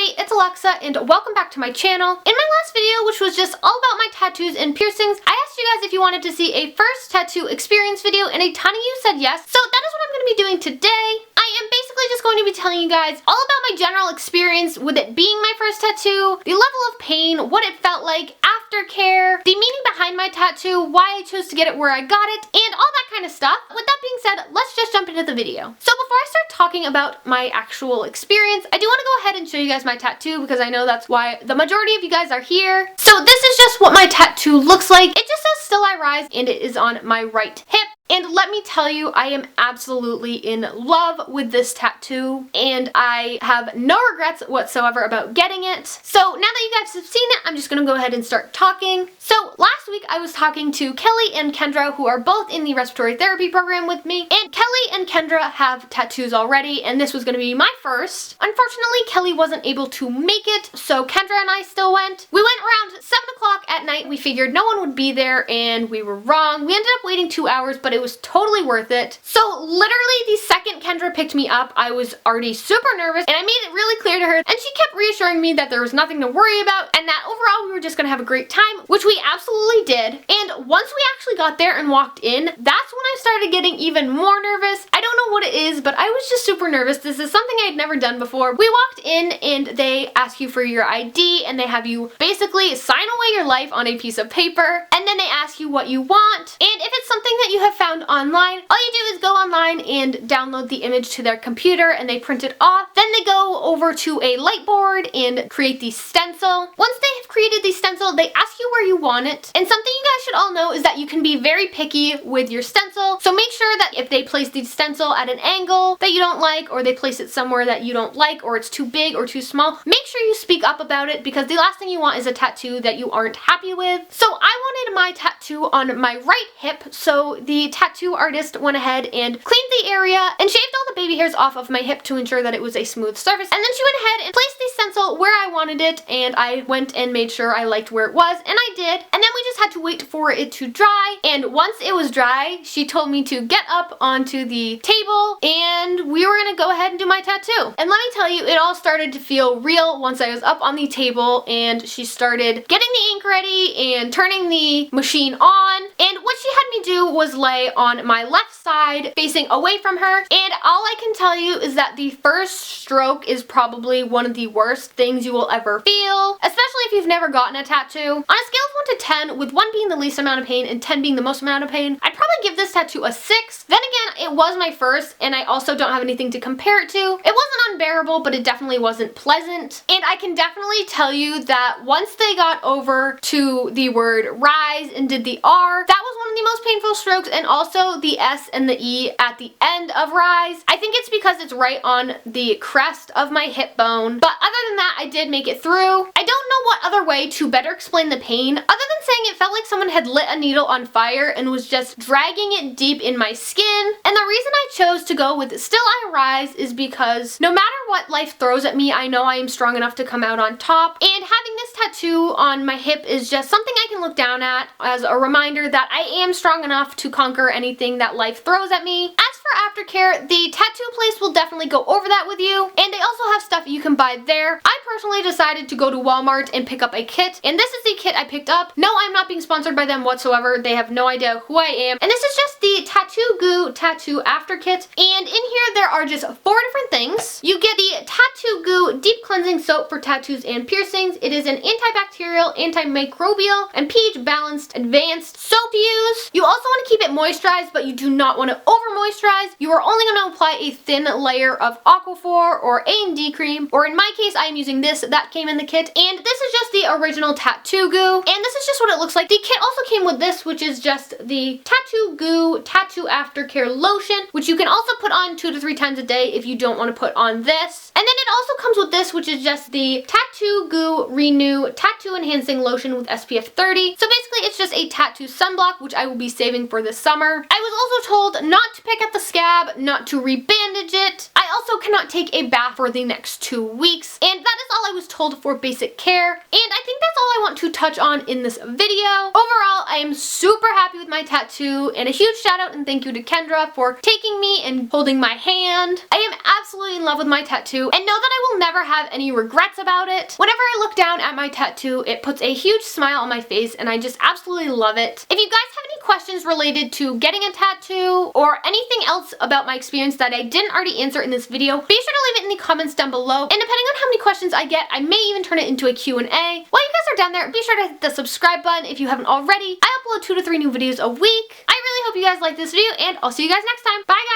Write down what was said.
everybody, it's Alexa and welcome back to my channel. In my last video, which was just all about my tattoos and piercings, I asked you guys if you wanted to see a first tattoo experience video and a ton of you said yes. So that is what I'm going to be doing today. I am basically just going to be telling you guys all about my general experience with it being my first tattoo, the level of pain, what it felt like, aftercare, the meaning behind my tattoo, why I chose to get it where I got it, and all that kind of stuff. With that being said, let's just jump into the video. So before I start talking about my actual experience, I do want to go ahead and show you guys my tattoo because I know that's why the majority of you guys are here. So this is just what my tattoo looks like. It just says Still I Rise and it is on my right hip. And let me tell you, I am absolutely in love with this tattoo and I have no regrets whatsoever about getting it. So now that you guys have seen it, I'm just gonna go ahead and start talking. So last week I was talking to Kelly and Kendra, who are both in the respiratory therapy program with me. And Kelly and Kendra have tattoos already and this was gonna be my first. Unfortunately, Kelly wasn't able to make it, so Kendra and I still went. We went around 7 o'clock at night. We figured no one would be there and we were wrong. We ended up waiting 2 hours, but it was totally worth it. So literally the second Kendra picked me up, I was already super nervous and I made it really clear to her and she kept reassuring me that there was nothing to worry about and that overall we were just gonna have a great time, which we absolutely did. And once we actually got there and walked in, that's when I started getting even more nervous. I don't know what it is, but I was just super nervous. This is something I had never done before. We walked in and they ask you for your ID and they have you basically sign away your life on a piece of paper and then they ask you what you want. And if it's something that you have found online, all you do is go online and download the image to their computer and they print it off. Then they go over to a light board and create the stencil. Once they have created the stencil, they ask you where you want it. And something you guys should all know is that you can be very picky with your stencil. So make sure that if they place the stencil at an angle that you don't like, or they place it somewhere that you don't like, or it's too big or too small, make sure you speak up about it because the last thing you want is a tattoo that you aren't happy with. So I wanted my tattoo on my right hip, so the tattoo artist went ahead and cleaned the area and shaved all the baby hairs off of my hip to ensure that it was a smooth surface. And then she went ahead and placed the stencil where I wanted it and I went and made sure I liked where it was and I did. And then we just had to wait for it to dry. And once it was dry, she told me to get up onto the table and we were gonna go ahead and do my tattoo. And let me tell you, it all started to feel real once I was up on the table and she started getting the ink ready and turning the machine on. And what she had me do was lay on my left side facing away from her, and all I can tell you is that the first stroke is probably one of the worst things you will ever feel, especially if you've never gotten a tattoo. On a scale of 1 to 10, with 1 being the least amount of pain and 10 being the most amount of pain, I'd probably give this tattoo a 6. Then again, it was my first and I also don't have anything to compare it to. It wasn't unbearable, but it definitely wasn't pleasant. And I can definitely tell you that once they got over to the word rise and did the R, that was one of the most painful strokes, and also the S and the E at the end of rise. I think it's because it's right on the crest of my hip bone, but other than that, I did make it through. I don't know what other way to better explain the pain other than saying it felt like someone had lit a needle on fire and was just dragging it deep in my skin. And the reason I chose to go with Still I Rise is because no matter what life throws at me, I know I am strong enough to come out on top, and having this tattoo on my hip is just something I can look down at as a reminder that I am strong enough to conquer anything that life throws at me. As for Aftercare, the tattoo place will definitely go over that with you, and they also have stuff you can buy there. I personally decided to go to Walmart and pick up a kit, and this is the kit I picked up. No, I'm not being sponsored by them whatsoever. They have no idea who I am. And this is just the Tattoo Goo Tattoo After Kit, and in here there are just 4 different things. You get the Tattoo Goo Deep Cleansing Soap for tattoos and piercings. It is an antibacterial, antimicrobial, and pH balanced advanced soap to use. You also want to keep it moisturized, but you do not want to over moisturize. You are only going to apply a thin layer of Aquaphor or A&D cream, or in my case I am using this that came in the kit, and this is just the original Tattoo Goo, and this is just what it looks like. The kit also came with this, which is just the Tattoo Goo Tattoo Aftercare Lotion, which you can also put on 2 to 3 times a day if you don't want to put on this. And then it also comes with this, which is just the Tattoo Goo Renew Tattoo Enhancing Lotion with SPF 30. So basically it's just a tattoo sunblock, which I will be saving for the summer. I was also told not to pick at the scab, not to rebandage it. I also cannot take a bath for the next 2 weeks, and that is all I was told for basic care. And I think that's all I want to touch on in this video. Overall, I am super happy with my tattoo, and a huge shout out and thank you to Kendra for taking me and holding my hand. I am absolutely in love with my tattoo and know that I will never have any regrets about it. Whenever I look down at my tattoo, it puts a huge smile on my face and I just absolutely love it. If you guys have any questions related to getting a tattoo or anything else about my experience that I didn't already answer in this video, be sure to leave it in the comments down below, and depending on how many questions I get, I may even turn it into a Q&A. While you guys are down there, be sure to hit the subscribe button if you haven't already. I upload 2 to 3 new videos a week. I really hope you guys like this video, and I'll see you guys next time. Bye guys!